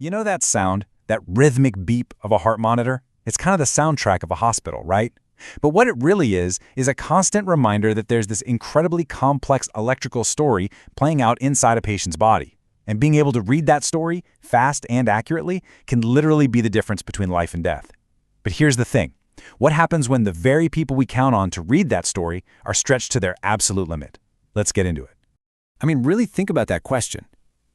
You know that sound, that rhythmic beep of a heart monitor? It's kind of the soundtrack of a hospital, right? But what it really is a constant reminder that there's this incredibly complex electrical story playing out inside a patient's body. And being able to read that story, fast and accurately, can literally be the difference between life and death. But here's the thing. What happens when the very people we count on to read that story are stretched to their absolute limit? Let's get into it. Really think about that question.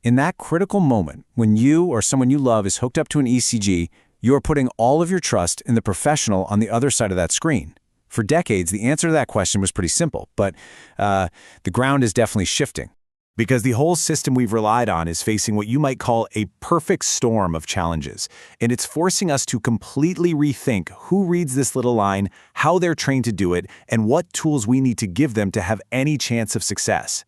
In that critical moment, when you or someone you love is hooked up to an ECG, you are putting all of your trust in the professional on the other side of that screen. For decades, the answer to that question was pretty simple, but the ground is definitely shifting. Because the whole system we've relied on is facing what you might call a perfect storm of challenges. And it's forcing us to completely rethink who reads this little line, how they're trained to do it, and what tools we need to give them to have any chance of success.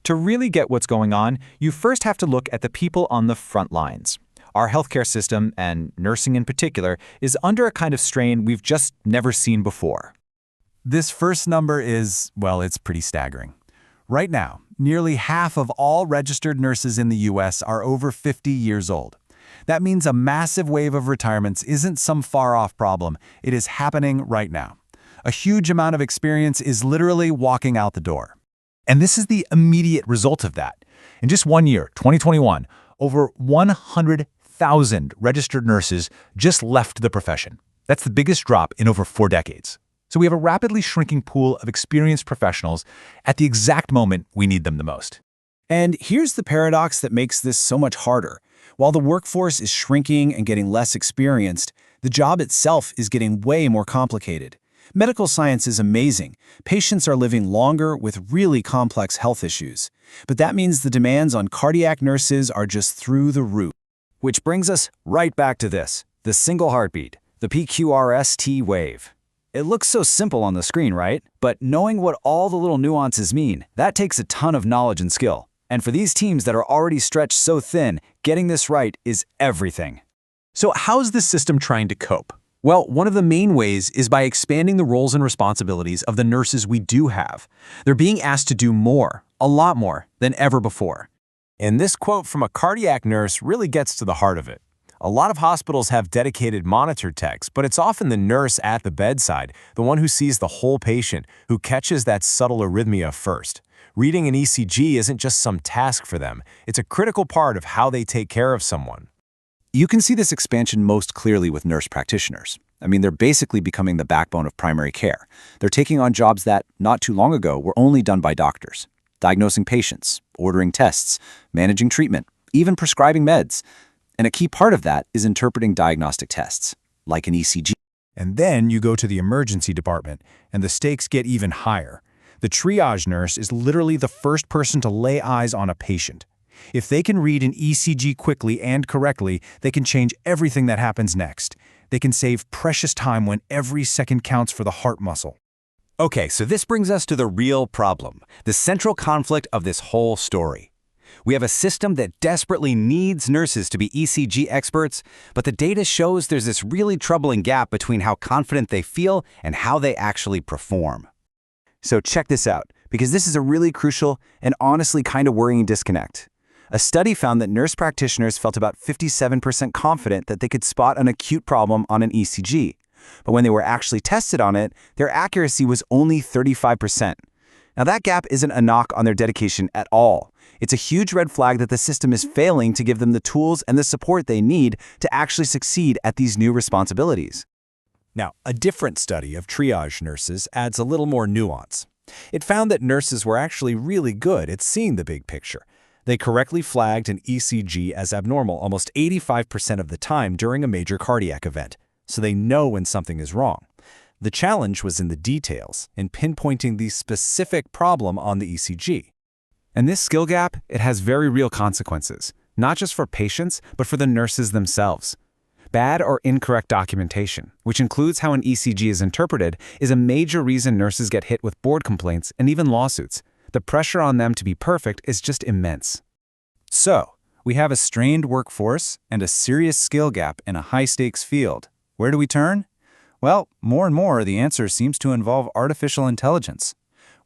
To really get what's going on, you first have to look at the people on the front lines. Our healthcare system, and nursing in particular, is under a kind of strain we've just never seen before. This first number is, well, it's pretty staggering. Right now, nearly half of all registered nurses in the U.S. are over 50 years old. That means a massive wave of retirements isn't some far-off problem. It is happening right now. A huge amount of experience is literally walking out the door. And this is the immediate result of that. In just 1 year, 2021, over 100,000 registered nurses just left the profession. That's the biggest drop in over 4 decades. So we have a rapidly shrinking pool of experienced professionals at the exact moment we need them the most. And here's the paradox that makes this so much harder. While the workforce is shrinking and getting less experienced, the job itself is getting way more complicated. Medical science is amazing. Patients are living longer with really complex health issues. But that means the demands on cardiac nurses are just through the roof. Which brings us right back to this, the single heartbeat, the PQRST wave. It looks so simple on the screen, right? But knowing what all the little nuances mean, that takes a ton of knowledge and skill. And for these teams that are already stretched so thin, getting this right is everything. So how's the system trying to cope? Well, one of the main ways is by expanding the roles and responsibilities of the nurses we do have. They're being asked to do more, a lot more, than ever before. And this quote from a cardiac nurse really gets to the heart of it. A lot of hospitals have dedicated monitor techs, but it's often the nurse at the bedside, the one who sees the whole patient, who catches that subtle arrhythmia first. Reading an ECG isn't just some task for them. It's a critical part of how they take care of someone. You can see this expansion most clearly with nurse practitioners. They're basically becoming the backbone of primary care. They're taking on jobs that, not too long ago, were only done by doctors. Diagnosing patients, ordering tests, managing treatment, even prescribing meds. And a key part of that is interpreting diagnostic tests, like an ECG. And then you go to the emergency department, and the stakes get even higher. The triage nurse is literally the first person to lay eyes on a patient. If they can read an ECG quickly and correctly, they can change everything that happens next. They can save precious time when every second counts for the heart muscle. Okay, so this brings us to the real problem, the central conflict of this whole story. We have a system that desperately needs nurses to be ECG experts, but the data shows there's this really troubling gap between how confident they feel and how they actually perform. So check this out, because this is a really crucial and honestly kind of worrying disconnect. A study found that nurse practitioners felt about 57% confident that they could spot an acute problem on an ECG. But when they were actually tested on it, their accuracy was only 35%. Now that gap isn't a knock on their dedication at all. It's a huge red flag that the system is failing to give them the tools and the support they need to actually succeed at these new responsibilities. Now, a different study of triage nurses adds a little more nuance. It found that nurses were actually really good at seeing the big picture. They correctly flagged an ECG as abnormal almost 85% of the time during a major cardiac event, so they know when something is wrong. The challenge was in the details, in pinpointing the specific problem on the ECG. And this skill gap, it has very real consequences, not just for patients, but for the nurses themselves. Bad or incorrect documentation, which includes how an ECG is interpreted, is a major reason nurses get hit with board complaints and even lawsuits. The pressure on them to be perfect is just immense. So, we have a strained workforce and a serious skill gap in a high-stakes field. Where do we turn? Well, more and more, the answer seems to involve artificial intelligence.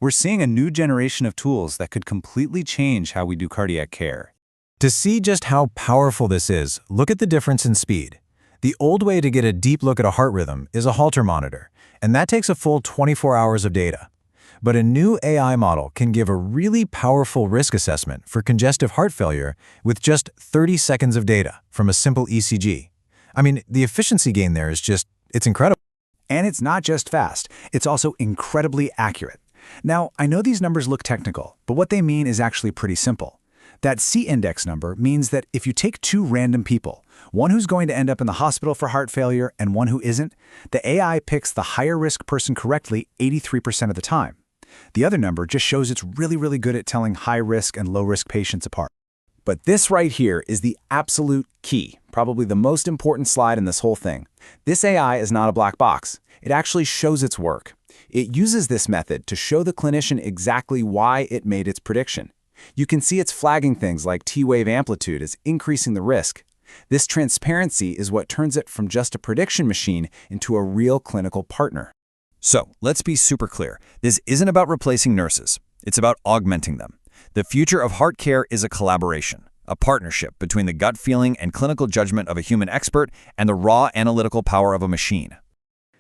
We're seeing a new generation of tools that could completely change how we do cardiac care. To see just how powerful this is, look at the difference in speed. The old way to get a deep look at a heart rhythm is a Holter monitor, and that takes a full 24 hours of data. But a new AI model can give a really powerful risk assessment for congestive heart failure with just 30 seconds of data from a simple ECG. I mean, the efficiency gain there is it's incredible. And it's not just fast, it's also incredibly accurate. Now, I know these numbers look technical, but what they mean is actually pretty simple. That C-index number means that if you take two random people, one who's going to end up in the hospital for heart failure and one who isn't, the AI picks the higher-risk person correctly 83% of the time. The other number just shows it's really good at telling high-risk and low-risk patients apart. But this right here is the absolute key, probably the most important slide in this whole thing. This AI is not a black box. It actually shows its work. It uses this method to show the clinician exactly why it made its prediction. You can see it's flagging things like T-wave amplitude as increasing the risk. This transparency is what turns it from just a prediction machine into a real clinical partner. So, let's be super clear. This isn't about replacing nurses. It's about augmenting them. The future of heart care is a collaboration, a partnership between the gut feeling and clinical judgment of a human expert and the raw analytical power of a machine.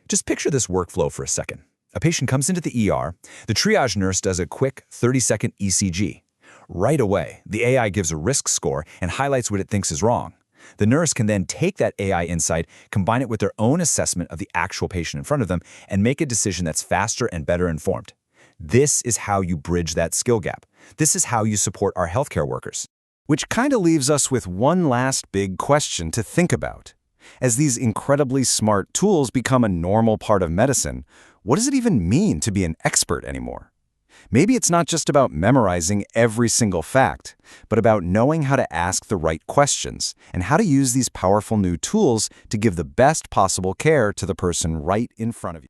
Just picture this workflow for a second. A patient comes into the ER, the triage nurse does a quick 30-second ECG. Right away, the AI gives a risk score and highlights what it thinks is wrong. The nurse can then take that AI insight, combine it with their own assessment of the actual patient in front of them, and make a decision that's faster and better informed. This is how you bridge that skill gap. This is how you support our healthcare workers. Which kind of leaves us with one last big question to think about. As these incredibly smart tools become a normal part of medicine, what does it even mean to be an expert anymore? Maybe it's not just about memorizing every single fact, but about knowing how to ask the right questions and how to use these powerful new tools to give the best possible care to the person right in front of you.